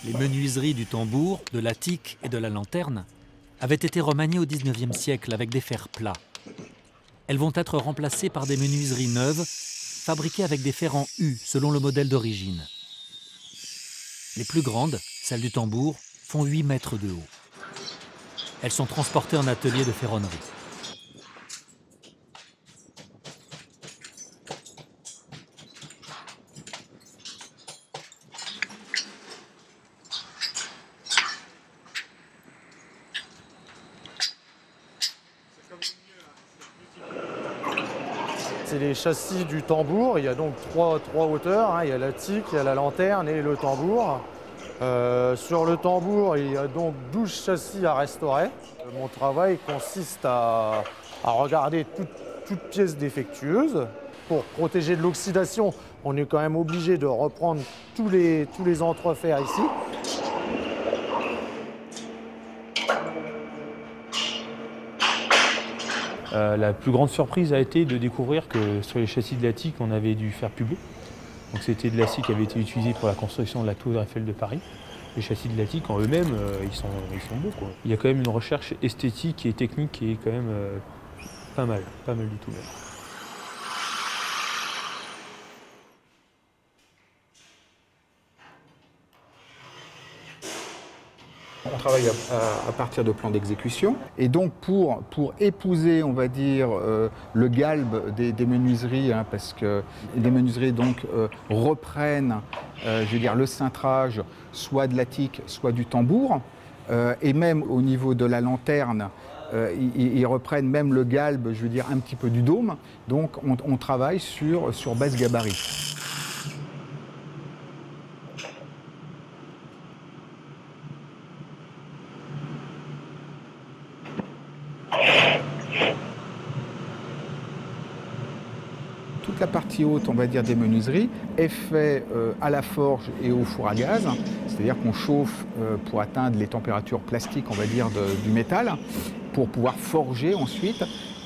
Les menuiseries du tambour, de l'attique et de la lanterne avaient été remaniées au XIXe siècle avec des fers plats. Elles vont être remplacées par des menuiseries neuves, fabriquées avec des fers en U selon le modèle d'origine. Les plus grandes, celles du tambour, font 8 mètres de haut. Elles sont transportées en atelier de ferronnerie. C'est les châssis du tambour. Il y a donc trois hauteurs, hein. Il y a la tique, il y a la lanterne et le tambour. Sur le tambour, il y a donc 12 châssis à restaurer. Mon travail consiste à regarder toute pièce défectueuse. Pour protéger de l'oxydation, on est quand même obligé de reprendre tous les entrefers ici. La plus grande surprise a été de découvrir que sur les châssis de l'attique, on avait du fer pubé. Donc c'était de l'acier qui avait été utilisé pour la construction de la tour Eiffel de Paris. Les châssis de l'attique en eux-mêmes, ils sont beaux, quoi. Il y a quand même une recherche esthétique et technique qui est quand même pas mal du tout même. On travaille à partir de plans d'exécution. Et donc pour épouser, on va dire, le galbe des menuiseries, hein, parce que les menuiseries donc, reprennent je veux dire, le cintrage soit de l'attique, soit du tambour. Et même au niveau de la lanterne, ils reprennent même le galbe, je veux dire, un petit peu du dôme. Donc on travaille sur base gabarit. Toute la partie haute, on va dire, des menuiseries est faite à la forge et au four à gaz, c'est-à-dire qu'on chauffe pour atteindre les températures plastiques, on va dire, du métal, pour pouvoir forger ensuite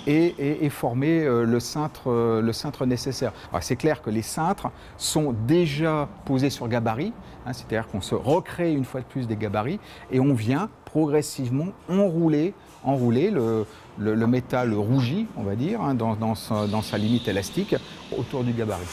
et former le cintre nécessaire. C'est clair que les cintres sont déjà posés sur gabarit, hein, c'est-à-dire qu'on se recrée une fois de plus des gabarits et on vient progressivement enrouler le métal rougi, on va dire, hein, dans sa limite élastique autour du gabarit.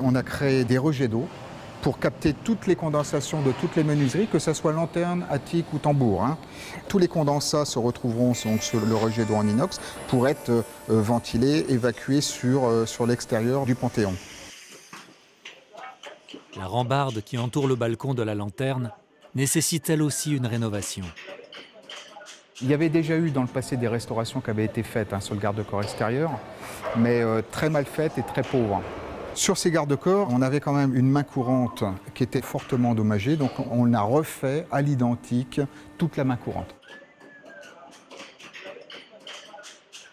On a créé des rejets d'eau pour capter toutes les condensations de toutes les menuiseries, que ce soit lanterne, attique ou tambour, hein. Tous les condensats se retrouveront donc sur le rejet d'eau en inox pour être ventilés, évacués sur l'extérieur du Panthéon. La rambarde qui entoure le balcon de la lanterne nécessite elle aussi une rénovation. Il y avait déjà eu dans le passé des restaurations qui avaient été faites, hein, sur le garde-corps extérieur, mais très mal faites et très pauvres. Sur ces garde-corps, on avait quand même une main courante qui était fortement endommagée, donc on a refait à l'identique toute la main courante.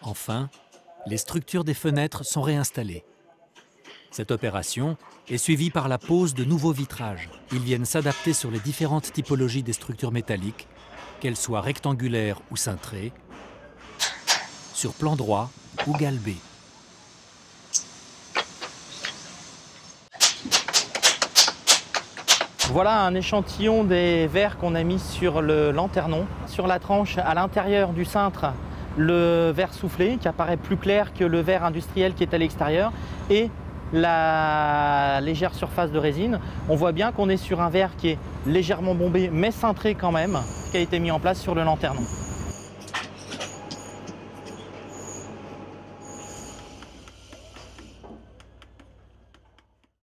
Enfin, les structures des fenêtres sont réinstallées. Cette opération est suivie par la pose de nouveaux vitrages. Ils viennent s'adapter sur les différentes typologies des structures métalliques, qu'elles soient rectangulaires ou cintrées, sur plan droit ou galbées. Voilà un échantillon des verres qu'on a mis sur le lanternon. Sur la tranche, à l'intérieur du cintre, le verre soufflé qui apparaît plus clair que le verre industriel qui est à l'extérieur et la légère surface de résine. On voit bien qu'on est sur un verre qui est légèrement bombé mais cintré quand même, qui a été mis en place sur le lanternon.